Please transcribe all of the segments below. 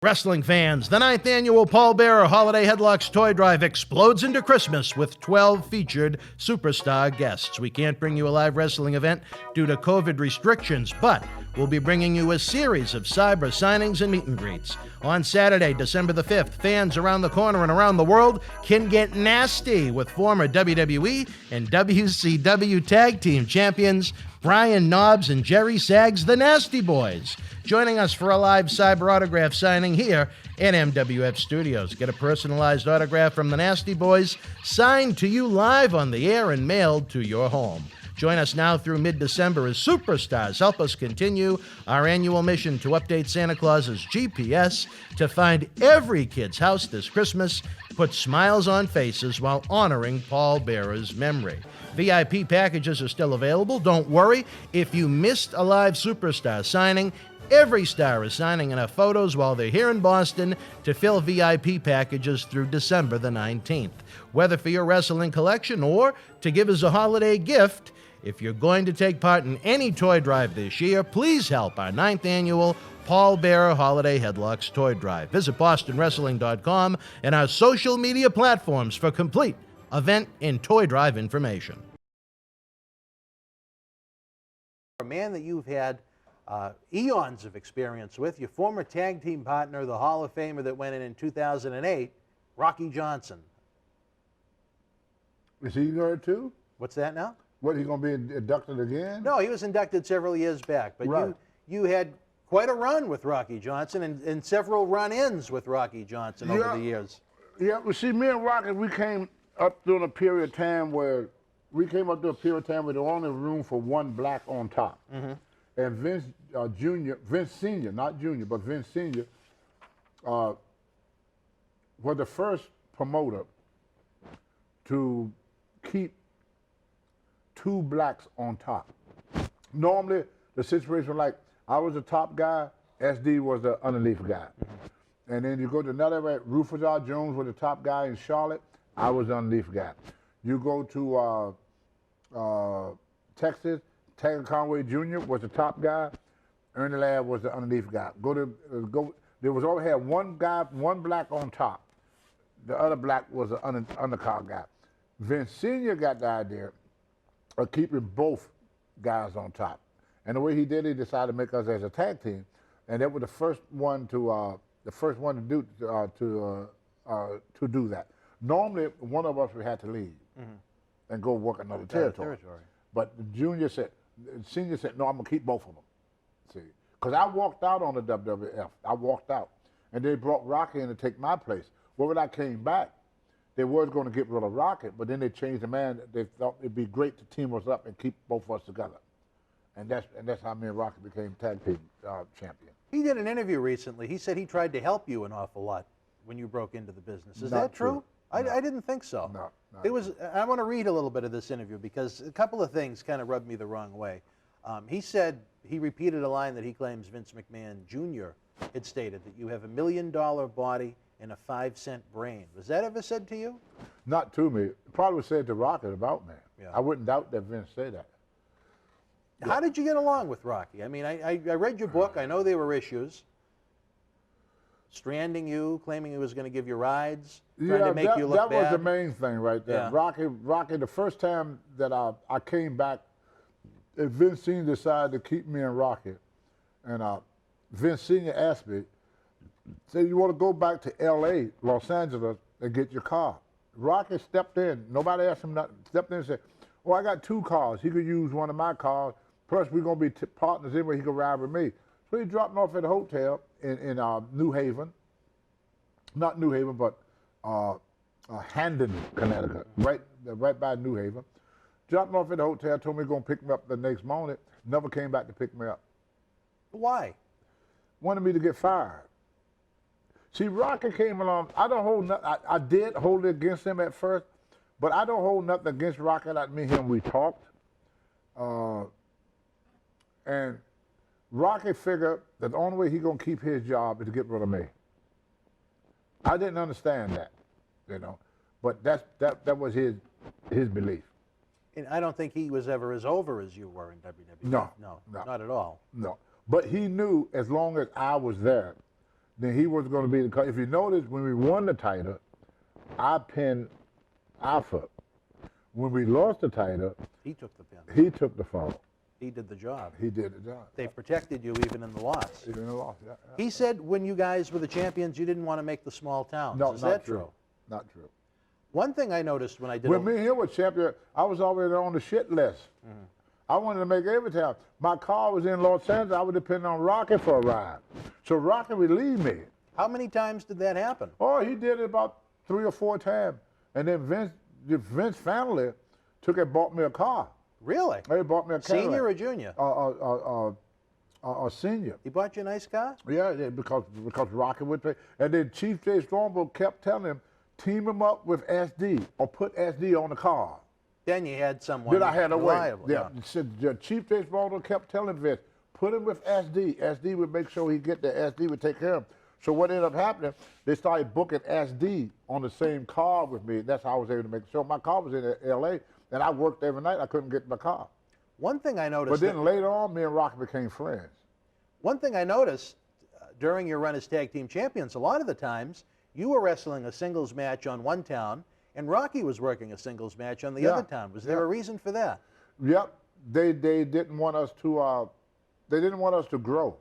Wrestling fans, the 9th annual Paul Bearer Holiday Headlocks Toy Drive explodes into Christmas with 12 featured superstar guests. We can't bring you a live wrestling event due to COVID restrictions, but we'll be bringing you a series of cyber signings and meet and greets. On Saturday, December the 5th, fans around the corner and around the world can get nasty with former WWE and WCW Tag Team Champions Brian Knobbs and Jerry Sags, the Nasty Boys, joining us for a live cyber autograph signing here at MWF Studios. Get a personalized autograph from the Nasty Boys, signed to you live on the air and mailed to your home. Join us now through mid-December as superstars help us continue our annual mission to update Santa Claus's GPS to find every kid's house this Christmas, put smiles on faces while honoring Paul Bearer's memory. VIP packages are still available. Don't worry, if you missed a live superstar signing, every star is signing enough photos while they're here in Boston to fill VIP packages through December the 19th. Whether for your wrestling collection or to give as a holiday gift, if you're going to take part in any toy drive this year, please help our 9th annual Paul Bearer Holiday Headlocks Toy Drive. Visit BostonWrestling.com and our social media platforms for complete event and toy drive information. A man that you've had eons of experience with, your former tag team partner, the Hall of Famer that went in 2008, Rocky Johnson. Is he going to? What's that now? What, he going to be inducted again? No, he was inducted several years back, but right. you had quite a run with Rocky Johnson and several run-ins with Rocky Johnson over the years. Yeah, well, see, me and Rocky, we came up during a period of time where there was only room for one black on top. Mm-hmm. And Vince Sr., not Junior, but Vince Sr. Was the first promoter to keep two blacks on top. Normally, the situation was like, I was the top guy, SD was the underneath guy. Mm-hmm. And then you go to another way, Rufus R. Jones was the top guy in Charlotte, I was the underneath guy. You go to Texas, Taylor Conway Jr. was the top guy, Ernie Ladd was the underneath guy. There was always had one guy, one black on top. The other black was the undercard guy. Vince Sr. got the idea of keeping both guys on top. And the way he did it, he decided to make us as a tag team. And that was the first one to do that. Normally, one of us would have to leave and go work another territory. But Senior said, no, I'm going to keep both of them. See, because I walked out on the WWF. I walked out. And they brought Rocky in to take my place. Well, when I came back, they were going to get rid of Rocky, but then they changed the man. They thought it'd be great to team us up and keep both of us together. And that's how me and Rocky became tag team champion. He did an interview recently. He said he tried to help you an awful lot when you broke into the business. Is that true? No. I didn't think so. No. I want to read a little bit of this interview because a couple of things kind of rubbed me the wrong way. He said, he repeated a line that he claims Vince McMahon Jr. had stated, that you have $1 million body and a 5-cent brain. Was that ever said to you? Not to me. It probably was said to Rocky about me. Yeah. I wouldn't doubt that Vince said that. How did you get along with Rocky? I mean, I read your book. I know there were issues. Stranding you, claiming he was going to give you rides, trying to make you look bad. That was the main thing right there. Yeah. Rocky, the first time that I came back, Vince Sr. decided to keep me and Rocky. And Vince Sr. asked me, said, you want to go back to L.A., Los Angeles, and get your car? Rocky stepped in. Nobody asked him nothing. Stepped in and said, oh, I got 2 cars. He could use one of my cars. Plus, we're going to be partners anyway. He could ride with me. So he dropped me off at a hotel in New Haven. Not New Haven, but Handon, Connecticut, right by New Haven. Dropped me off at the hotel, told me he was going to pick me up the next morning. Never came back to pick me up. Why? Wanted me to get fired. See, Rocky came along. I don't hold nothing. I did hold it against him at first, but I don't hold nothing against Rocky. Like me and him, we talked. And Rocky figured that the only way he's going to keep his job is to get rid of me. I didn't understand that, but that was his belief. And I don't think he was ever as over as you were in WWE. No, not at all. No, but he knew as long as I was there, then he was going to be the. If you notice, when we won the title, I pinned Alpha. When we lost the title, He took the pin. he took the fall. He did the job. He did the job. They've protected you even in the loss. Even in the loss, yeah. He said when you guys were the champions, you didn't want to make the small towns. No, Is not that true. Not true. One thing I noticed when I did When me and him were champion, I was already on the shit list. I wanted to make every town. My car was in Los Angeles. I would depend on Rocky for a ride. So Rocky would leave me. How many times did that happen? Oh, he did it about 3 or 4 times. And then Vince family took and bought me a car. Really? They bought me a Cadillac. Senior or junior? Senior. He bought you a nice car? Yeah, because Rocky would pay. And then Chief Jay Strongbow kept telling him, team him up with SD or put SD on the car. Then you had someone Then I had a way. reliable. Yeah. The Chief Jay Strongbow kept telling Vince, put him with SD. SD would make sure he get the SD would take care of him. So what ended up happening, they started booking SD on the same car with me. That's how I was able to make it. So my car was in L.A., and I worked every night. I couldn't get my car. One thing I noticed. But then later on, me and Rocky became friends. One thing I noticed during your run as tag team champions, a lot of the times you were wrestling a singles match on one town, and Rocky was working a singles match on the other town. Was there a reason for that? Yep. They didn't want us to. They didn't want us to grow.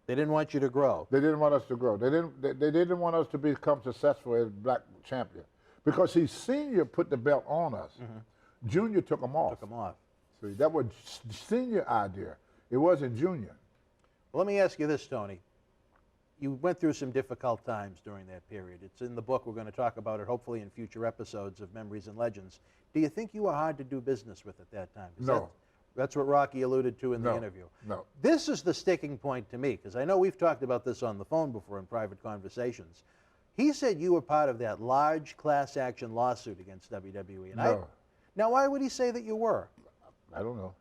They didn't want you to grow. They didn't want us to grow. They didn't want us to become successful as black champion, because Senior put the belt on us. Junior took them off. Took them off. See, that was Senior idea. It wasn't Junior. Well, let me ask you this, Tony. You went through some difficult times during that period. It's in the book. We're going to talk about it hopefully in future episodes of Memories and Legends. Do you think you were hard to do business with at that time? No. That's what Rocky alluded to in the interview. No. This is the sticking point to me, because I know we've talked about this on the phone before in private conversations. He said you were part of that large class action lawsuit against WWE. And No. Now, why would he say that you were? I don't know.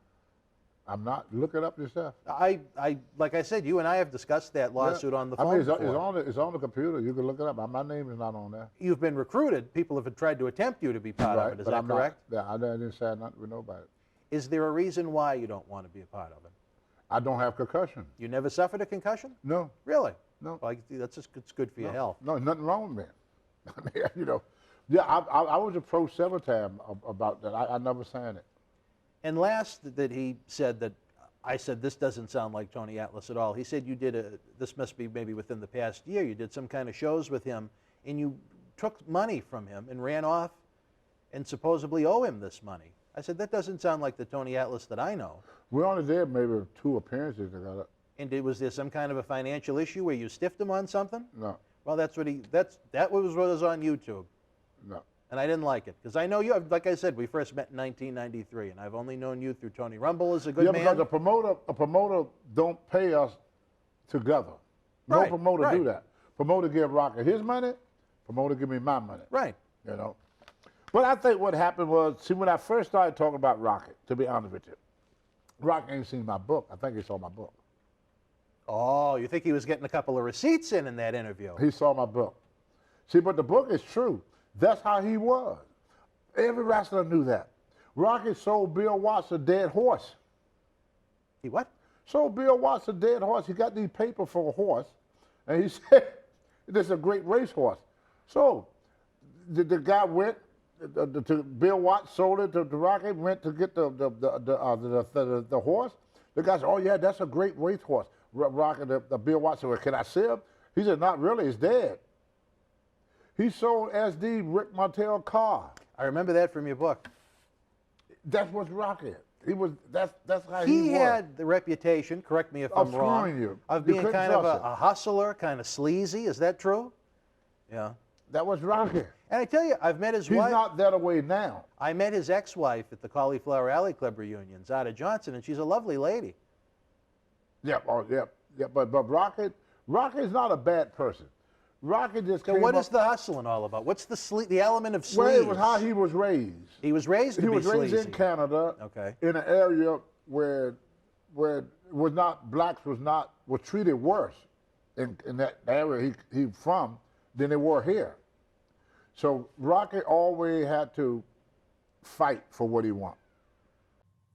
I'm not. Look it up yourself. Like I said, you and I have discussed that lawsuit on the phone. I mean, before. it's on the computer. You can look it up. My name is not on there. You've been recruited. People have tried to attempt you to be part of it. Is but that I'm correct? Not, yeah, I didn't say nothing with nobody. Is there a reason why you don't want to be a part of it? I don't have concussion. You never suffered a concussion? No. Really? No. Well, it's good for your health. No, nothing wrong with me. I mean, you know, yeah, I was approached several times about that. I never signed it. And last that he said that, I said, this doesn't sound like Tony Atlas at all. He said you did this must be maybe within the past year, you did some kind of shows with him, and you took money from him and ran off and supposedly owe him this money. I said, that doesn't sound like the Tony Atlas that I know. We only did maybe 2 appearances together. And was there some kind of a financial issue where you stiffed him on something? No. Well, that was what was on YouTube. No. And I didn't like it, because I know you, like I said, we first met in 1993, and I've only known you through Tony Rumble as a good man. Yeah, because a promoter don't pay us together. No Right, promoter right. do that. Promoter give Rocky his money, promoter give me my money. Right. You know. But I think what happened was, see, when I first started talking about Rocky, to be honest with you, Rocky ain't seen my book. I think he saw my book. Oh, you think he was getting a couple of receipts in that interview? He saw my book. See, but the book is true. That's how he was. Every wrestler knew that. Rocky sold Bill Watts a dead horse. He what? Sold Bill Watts a dead horse. He got these papers for a horse, and he said, this is a great racehorse. So the guy went, to Bill Watts sold it to Rocky, went to get the horse. The guy said, oh yeah, that's a great racehorse. Rocky, the Bill Watts said, well, can I sell him? He said, not really, it's dead. He sold SD Rick Martel car. I remember that from your book. That's what's Rocky. He was. That's how he was. He had the reputation, correct me if I'm wrong, screwing you. of You being couldn't kind of trust a hustler, kind of sleazy. Is that true? Yeah. That was Rocky. And I tell you, I've met his He's wife. not that way now. I met his ex-wife at the Cauliflower Alley Club reunion, Zada Johnson, and she's a lovely lady. Yeah. Oh, yeah. Yeah. But Rocky's not a bad person. Rocky just So came what up, is the hustling all about? What's the element of sleaze? Well, it was how he was raised. He was raised to He be was raised sleazy. in Canada, Okay. in an area where was not blacks was treated worse in that area he from than they were here. So Rocky always had to fight for what he wanted.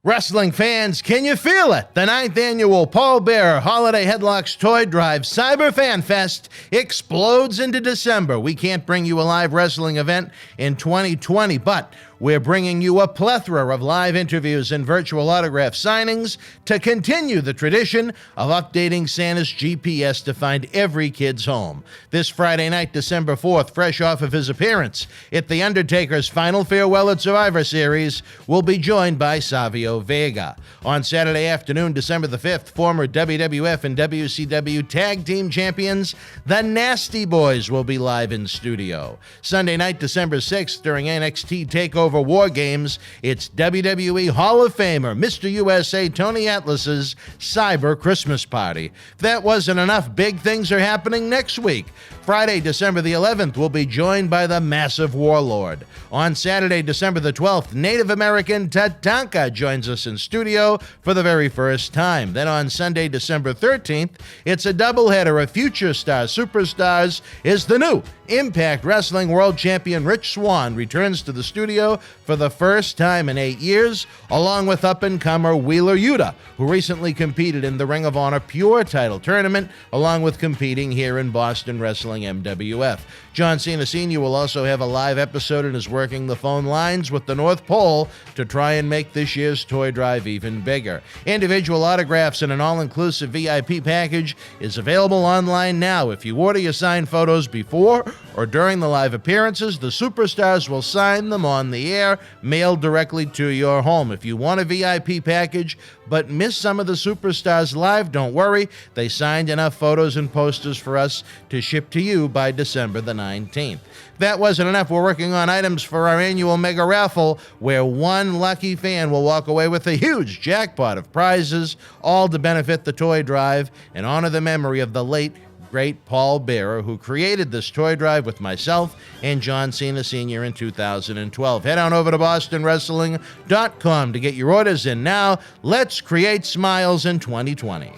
Wrestling fans, can you feel it? The 9th annual Paul Bearer Holiday Headlocks Toy Drive Cyber Fan Fest explodes into December. We can't bring you a live wrestling event in 2020, but we're bringing you a plethora of live interviews and virtual autograph signings to continue the tradition of updating Santa's GPS to find every kid's home. This Friday night, December 4th, fresh off of his appearance at The Undertaker's Final Farewell at Survivor Series, we'll be joined by Savio Vega. On Saturday afternoon, December the 5th, former WWF and WCW Tag Team Champions, the Nasty Boys, will be live in studio. Sunday night, December 6th, during NXT TakeOver War Games, it's WWE Hall of Famer Mr. USA Tony Atlas's Cyber Christmas Party. If that wasn't enough, big things are happening next week. Friday, December the 11th, we'll be joined by the Massive Warlord. On Saturday, December the 12th, Native American Tatanka joins us in studio for the very first time. Then on Sunday, December 13th, it's a doubleheader of Future Stars, Superstars, is the new Impact Wrestling World Champion Rich Swann returns to the studio for the first time in 8 years, along with up-and-comer Wheeler Yuta, who recently competed in the Ring of Honor Pure title tournament, along with competing here in Boston Wrestling MWF. John Cena Sr. will also have a live episode and is working the phone lines with the North Pole to try and make this year's toy drive even bigger. Individual autographs and an all-inclusive VIP package is available online now. If you order your signed photos before or during the live appearances, the superstars will sign them on the air, mailed directly to your home. If you want a VIP package but miss some of the superstars live, don't worry. They signed enough photos and posters for us to ship to you by December the 19th. That wasn't enough. We're working on items for our annual mega raffle, where one lucky fan will walk away with a huge jackpot of prizes, all to benefit the toy drive and honor the memory of the late great Paul Bearer, who created this toy drive with myself and John Cena Sr. in 2012. Head on over to BostonWrestling.com to get your orders in now. Let's create smiles in 2020.